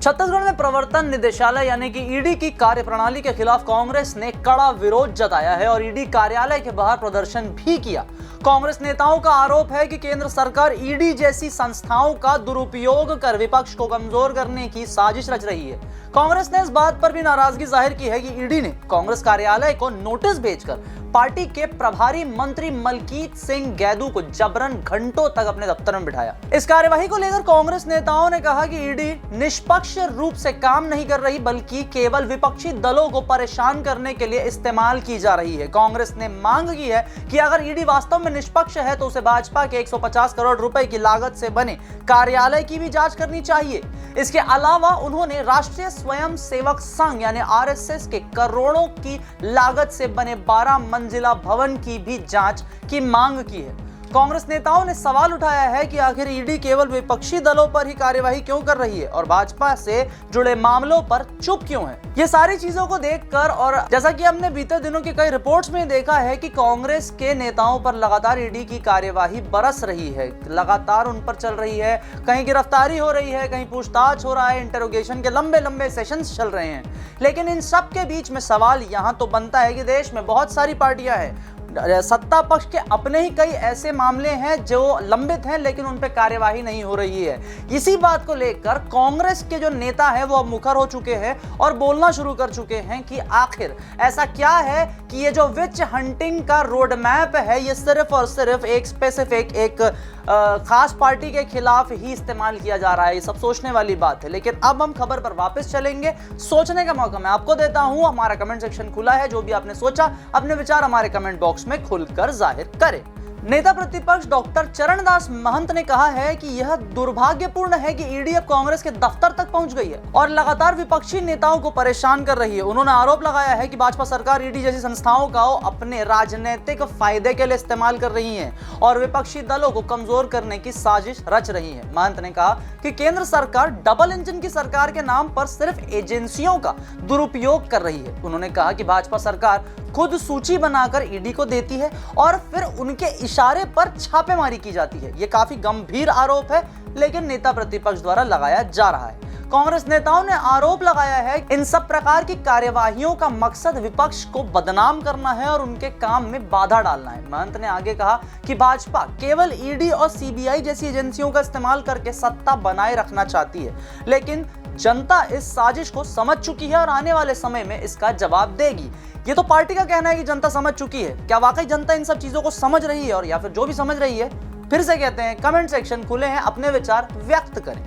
छत्तीसगढ़ में प्रवर्तन निदेशालय यानी कि ईडी की कार्यप्रणाली के खिलाफ कांग्रेस ने कड़ा विरोध जताया है और ईडी कार्यालय के बाहर प्रदर्शन भी किया। कांग्रेस नेताओं का आरोप है कि केंद्र सरकार ईडी जैसी संस्थाओं का दुरुपयोग कर विपक्ष को कमजोर करने की साजिश रच रही है। कांग्रेस ने इस बात पर भी नाराजगी जाहिर की है कि ईडी ने कांग्रेस कार्यालय को नोटिस भेजकर पार्टी के प्रभारी मंत्री मलकीत सिंह गैदू को जबरन घंटों तक अपने दफ्तर में बिठाया। इस कार्यवाही को लेकर कांग्रेस नेताओं ने कहा कि ईडी निष्पक्ष रूप से काम नहीं कर रही बल्कि केवल विपक्षी दलों को परेशान करने के लिए इस्तेमाल की जा रही है। कांग्रेस ने मांग की है कि अगर ईडी वास्तव में निष्पक्ष है तो उसे भाजपा के 150 करोड़ रुपए की लागत से बने कार्यालय की भी जांच करनी चाहिए। इसके अलावा उन्होंने राष्ट्रीय स्वयं सेवक संघ यानी आरएसएस के करोड़ों की लागत से बने 12 मंजिला भवन की भी जांच की मांग की है। कांग्रेस नेताओं ने सवाल उठाया है कि आखिर ईडी केवल विपक्षी दलों पर ही कार्यवाही क्यों कर रही है और भाजपा से जुड़े मामलों पर चुप क्यों है। ये सारी चीजों को देखकर और जैसा कि हमने बीते दिनों की कई रिपोर्ट्स में देखा है कि कांग्रेस के नेताओं पर लगातार ईडी की कार्यवाही बरस रही है, लगातार उन पर चल रही है, कहीं गिरफ्तारी हो रही है, कहीं पूछताछ हो रहा है, इंटरोगेशन के लंबे लंबे सेशंस चल रहे हैं। लेकिन इन सब के बीच में सवाल यहाँ तो बनता है कि देश में बहुत सारी पार्टियां हैं, सत्ता पक्ष के अपने ही कई ऐसे मामले हैं जो लंबित हैं लेकिन उन पे कार्यवाही नहीं हो रही है। इसी बात को लेकर कांग्रेस के जो नेता हैं वो अब मुखर हो चुके हैं और बोलना शुरू कर चुके हैं कि आखिर ऐसा क्या है कि ये जो विच हंटिंग का रोड मैप है ये सिर्फ और सिर्फ एक स्पेसिफिक एक खास पार्टी के खिलाफ ही इस्तेमाल किया जा रहा है। ये सब सोचने वाली बात है। लेकिन अब हम खबर पर वापस चलेंगे। सोचने का मौका मैं आपको देता हूं। हमारा कमेंट सेक्शन खुला है, जो भी आपने सोचा अपने विचार हमारे कमेंट बॉक्स में खुलकर जाहिर करें। नेता प्रतिपक्ष डॉक्टर चरणदास महंत ने कहा है कि यह दुर्भाग्यपूर्ण है कि ईडी अब कांग्रेस के दफ्तर तक पहुंच गई है और लगातार विपक्षी नेताओं को परेशान कर रही है। उन्होंने आरोप लगाया है कि भाजपा सरकार ईडी जैसी संस्थाओं का अपने राजनीतिक फायदे के लिए इस्तेमाल कर रही है और विपक्षी दलों को कमजोर करने की साजिश रच रही है। महंत ने कहा कि केंद्र सरकार डबल इंजन की सरकार के नाम पर सिर्फ एजेंसियों का दुरुपयोग कर रही है। उन्होंने कहा कि भाजपा सरकार खुद सूची बनाकर ईडी को देती है और फिर उनके इशारे पर छापेमारी की जाती है। यह काफी गंभीर आरोप है लेकिन नेता प्रतिपक्ष द्वारा लगाया जा रहा है। कांग्रेस नेताओं ने आरोप लगाया है इन सब प्रकार की कार्यवाहियों का मकसद विपक्ष को बदनाम करना है और उनके काम में बाधा डालना है। महंत ने आगे कहा कि भाजपा केवल ईडी और सीबीआई जैसी एजेंसियों का इस्तेमाल करके सत्ता बनाए रखना चाहती है, लेकिन जनता इस साजिश को समझ चुकी है और आने वाले समय में इसका जवाब देगी। ये तो पार्टी का कहना है कि जनता समझ चुकी है। क्या वाकई जनता इन सब चीजों को समझ रही है और या फिर जो भी समझ रही है, फिर से कहते हैं कमेंट सेक्शन खुले हैं, अपने विचार व्यक्त करें।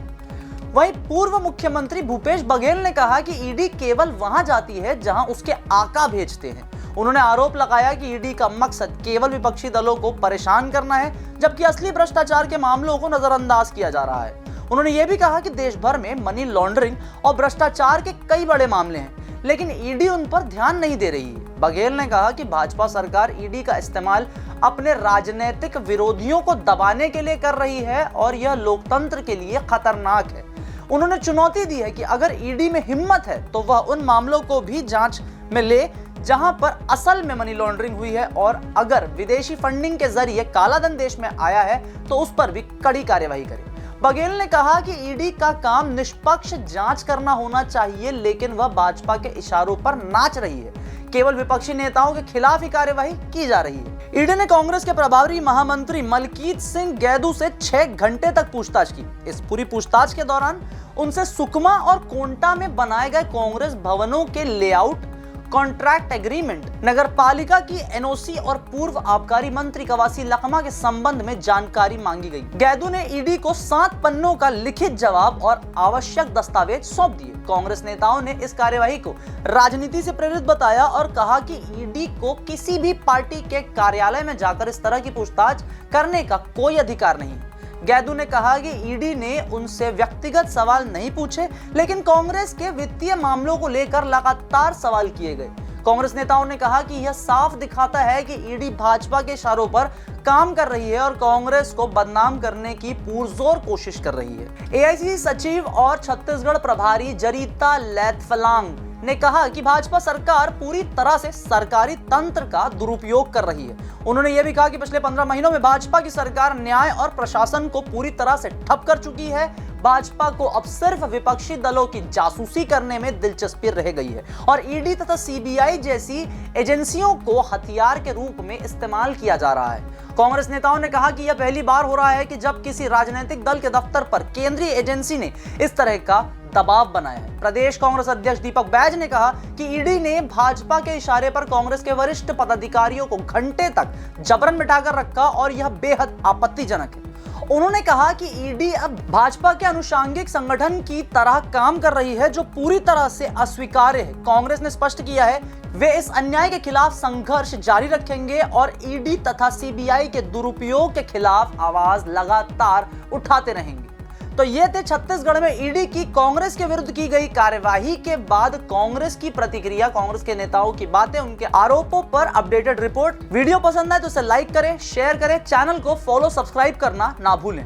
वहीं पूर्व मुख्यमंत्री भूपेश बघेल ने कहा कि ईडी केवल वहां जाती है जहां उसके आका भेजते हैं। उन्होंने आरोप लगाया कि ईडी का मकसद केवल विपक्षी दलों को परेशान करना है, जबकि असली भ्रष्टाचार के मामलों को नजरअंदाज किया जा रहा है। उन्होंने ये भी कहा कि देश भर में मनी लॉन्ड्रिंग और भ्रष्टाचार के कई बड़े मामले हैं, लेकिन ईडी उन पर ध्यान नहीं दे रही है। बघेल ने कहा कि भाजपा सरकार ईडी का इस्तेमाल अपने राजनीतिक विरोधियों को दबाने के लिए कर रही है और यह लोकतंत्र के लिए खतरनाक है। उन्होंने चुनौती दी है कि अगर ईडी में हिम्मत है तो वह उन मामलों को भी जांच में ले जहां पर असल में मनी लॉन्ड्रिंग हुई है और अगर विदेशी फंडिंग के जरिए कालाधन देश में आया है तो उस पर भी कड़ी कार्यवाही करे। बघेल ने कहा कि ईडी का काम निष्पक्ष जांच करना होना चाहिए, लेकिन वह भाजपा के इशारों पर नाच रही है। केवल विपक्षी नेताओं के खिलाफ ही कार्यवाही की जा रही है। ईडी ने कांग्रेस के प्रभारी महामंत्री मलकीत सिंह गैदू से 6 घंटे तक पूछताछ की। इस पूरी पूछताछ के दौरान उनसे सुकमा और कोंटा में बनाए गए कांग्रेस भवनों के लेआउट, कॉन्ट्रैक्ट एग्रीमेंट, नगर पालिका की एनओसी और पूर्व आबकारी मंत्री कवासी लखमा के संबंध में जानकारी मांगी गई। गैदू ने ईडी को 7 पन्नों का लिखित जवाब और आवश्यक दस्तावेज सौंप दिए। कांग्रेस नेताओं ने इस कार्यवाही को राजनीति से प्रेरित बताया और कहा कि ईडी को किसी भी पार्टी के कार्यालय में जाकर इस तरह की पूछताछ करने का कोई अधिकार नहीं। गैदू ने कहा कि ईडी ने उनसे व्यक्तिगत सवाल नहीं पूछे, लेकिन कांग्रेस के वित्तीय मामलों को लेकर लगातार सवाल किए गए। कांग्रेस नेताओं ने कहा कि यह साफ दिखाता है कि ईडी भाजपा के इशारों पर काम कर रही है और कांग्रेस को बदनाम करने की पुरजोर कोशिश कर रही है। एआईसीसी सचिव और छत्तीसगढ़ प्रभारी जरीता लैथफलांग ने कहा कि भाजपा सरकार पूरी तरह से सरकारी तंत्र का दुरुपयोग कर रही है। उन्होंने यह भी कहा कि पिछले 15 महीनों में भाजपा की सरकार न्याय और प्रशासन को पूरी तरह से ठप कर चुकी है। भाजपा को अब सिर्फ विपक्षी दलों की जासूसी करने में दिलचस्पी रह गई है और ईडी तथा सीबीआई जैसी एजेंसियों को हथियार के रूप में इस्तेमाल किया जा रहा है। कांग्रेस नेताओं ने कहा कि यह पहली बार हो रहा है कि जब किसी राजनीतिक दल के दफ्तर पर केंद्रीय एजेंसी ने इस तरह का दबाव बनाया है। प्रदेश कांग्रेस अध्यक्ष दीपक बैज ने कहा कि ईडी ने भाजपा के इशारे पर कांग्रेस के वरिष्ठ पदाधिकारियों को घंटे तक जबरन बिठाकर रखा और यह बेहद आपत्तिजनक है। उन्होंने कहा कि ईडी अब भाजपा के अनुषांगिक संगठन की तरह काम कर रही है, जो पूरी तरह से अस्वीकार्य है। कांग्रेस ने स्पष्ट किया है वे इस अन्याय के खिलाफ संघर्ष जारी रखेंगे और ईडी तथा सीबीआई के दुरुपयोग के खिलाफ आवाज लगातार उठाते रहेंगे। तो ये थे छत्तीसगढ़ में ईडी की कांग्रेस के विरुद्ध की गई कार्यवाही के बाद कांग्रेस की प्रतिक्रिया, कांग्रेस के नेताओं की बातें, उनके आरोपों पर अपडेटेड रिपोर्ट। वीडियो पसंद आए तो इसे लाइक करें, शेयर करें, चैनल को फॉलो सब्सक्राइब करना ना भूलें।